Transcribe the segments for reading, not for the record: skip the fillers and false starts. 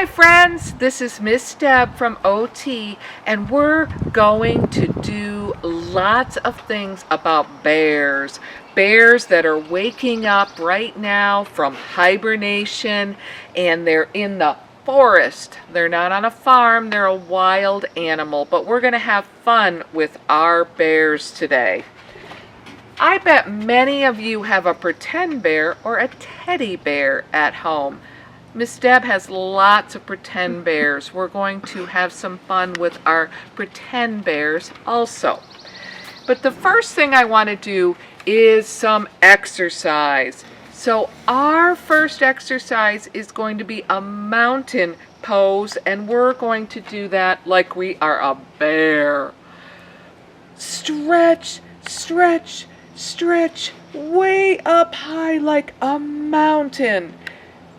Hi friends, this is Miss Deb from OT, and we're going to do lots of things about bears. Bears that are waking up right now from hibernation, and they're in the forest. They're not on a farm, they're a wild animal, but we're going to have fun with our bears today. I bet many of you have a pretend bear or a teddy bear at home. Miss Deb has lots of pretend bears. We're going to have some fun with our pretend bears also. But the first thing I want to do is some exercise. So our first exercise is going to be a mountain pose, and we're going to do that like we are a bear. Stretch, stretch, stretch way up high like a mountain.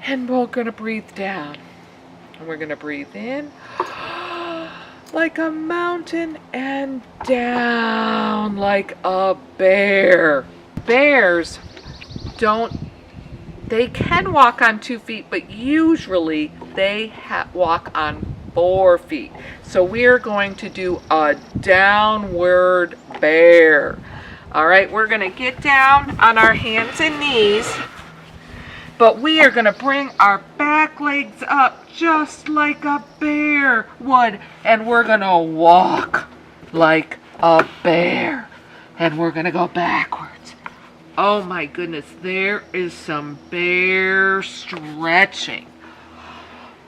And we're going to breathe down. And we're going to breathe in like a mountain and down like a bear. Bears they can walk on 2 feet, but usually they walk on 4 feet. So we're going to do a downward bear. All right, we're going to get down on our hands and knees. But we are going to bring our back legs up just like a bear would. And we're going to walk like a bear. And we're going to go backwards. Oh my goodness, there is some bear stretching.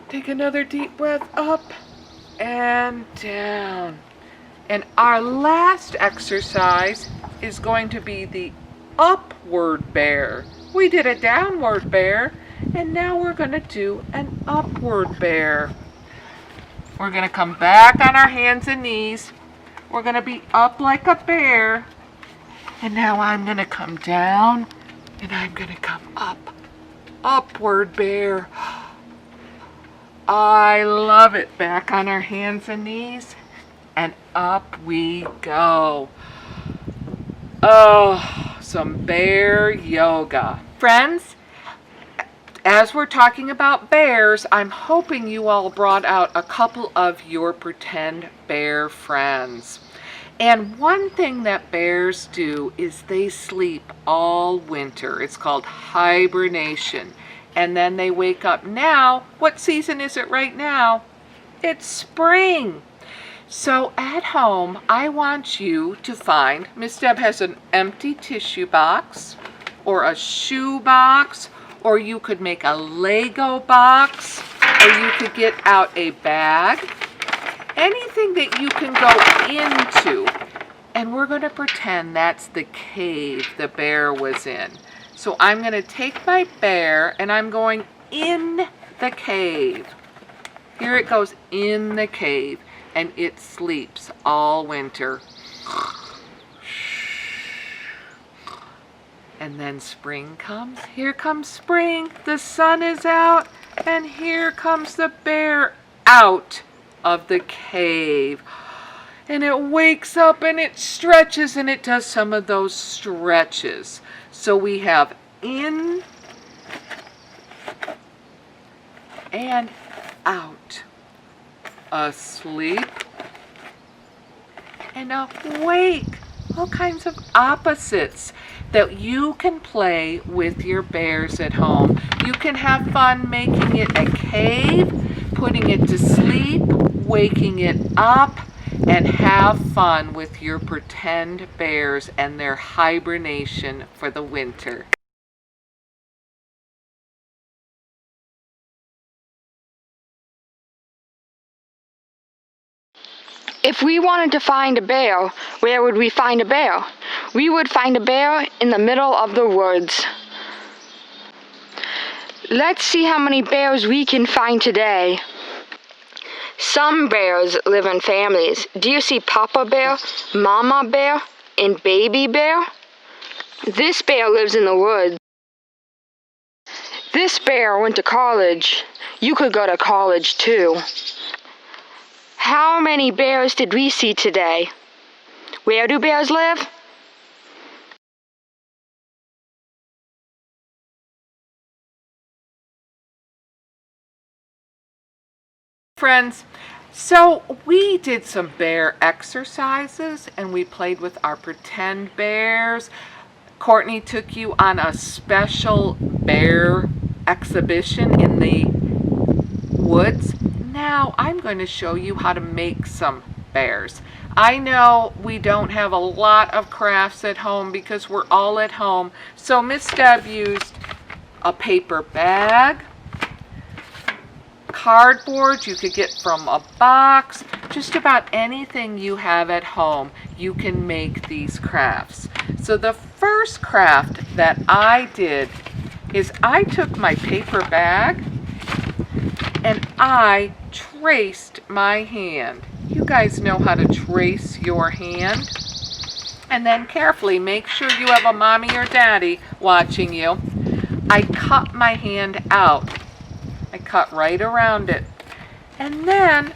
Take another deep breath up and down. And our last exercise is going to be the upward bear. We did a downward bear, and now we're going to do an upward bear. We're going to come back on our hands and knees. We're going to be up like a bear. And now I'm going to come down, and I'm going to come up. Upward bear. I love it. Back on our hands and knees, and up we go. Oh, some bear yoga. Friends, as we're talking about bears, I'm hoping you all brought out a couple of your pretend bear friends. And one thing that bears do is they sleep all winter. It's called hibernation. And then they wake up now. What season is it right now? It's spring. So at home, I want you to find, Miss Deb has an empty tissue box or a shoe box, or you could make a Lego box, or you could get out a bag, anything that you can go into. And we're going to pretend that's the cave the bear was in. So I'm going to take my bear and I'm going in the cave. Here it goes in the cave. And it sleeps all winter. And then spring comes. Here comes spring. The sun is out. And here comes the bear out of the cave. And it wakes up and it stretches and it does some of those stretches. So we have in and out. Asleep and awake. All kinds of opposites that you can play with your bears at home. You can have fun making it a cave, putting it to sleep, waking it up, and have fun with your pretend bears and their hibernation for the winter. If we wanted to find a bear, where would we find a bear? We would find a bear in the middle of the woods. Let's see how many bears we can find today. Some bears live in families. Do you see Papa Bear, Mama Bear, and Baby Bear? This bear lives in the woods. This bear went to college. You could go to college too. How many bears did we see today? Where do bears live? Friends, so we did some bear exercises and we played with our pretend bears. Courtney took you on a special bear exhibition in the woods. Now I'm going to show you how to make some bears. I know we don't have a lot of crafts at home because we're all at home. So Miss Deb used a paper bag, cardboard you could get from a box, just about anything you have at home, you can make these crafts. So the first craft that I did is I took my paper bag and I traced my hand. You guys know how to trace your hand. And then carefully make sure you have a mommy or daddy watching you. I cut my hand out. I cut right around it. And then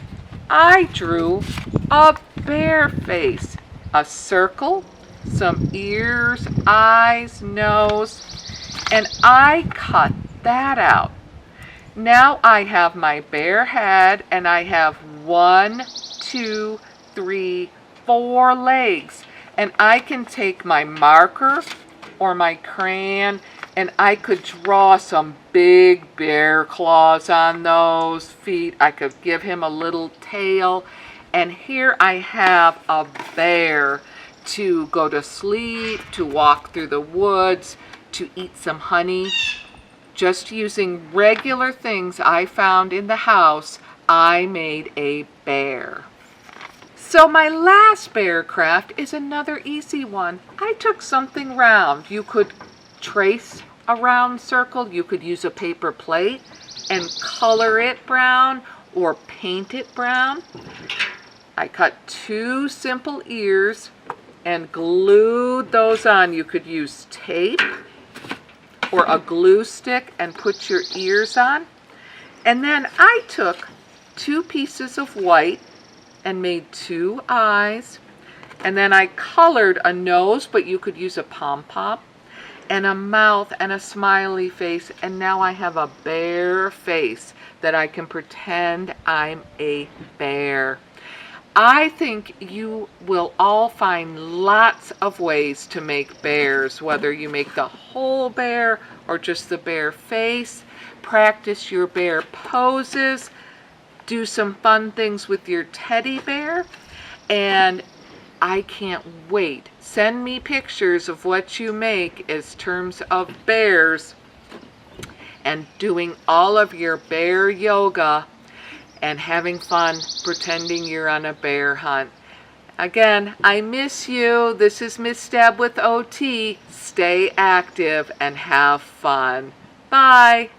I drew a bear face. A circle, some ears, eyes, nose, and I cut that out. Now I have my bear head and I have 1, 2, 3, 4 legs. And I can take my marker or my crayon and I could draw some big bear claws on those feet. I could give him a little tail. And here I have a bear to go to sleep, to walk through the woods, to eat some honey. Just using regular things I found in the house, I made a bear. So my last bear craft is another easy one. I took something round. You could trace a round circle. You could use a paper plate and color it brown or paint it brown. I cut 2 simple ears and glued those on. You could use tape or a glue stick and put your ears on. And then I took 2 pieces of white and made 2 eyes. And then I colored a nose, but you could use a pom-pom, and a mouth and a smiley face. And now I have a bear face that I can pretend I'm a bear. I think you will all find lots of ways to make bears, whether you make the whole bear or just the bear face. Practice your bear poses. Do some fun things with your teddy bear. And I can't wait. Send me pictures of what you make as terms of bears and doing all of your bear yoga and having fun pretending you're on a bear hunt. Again, I miss you. This is Miss Deb with OT. Stay active and have fun. Bye.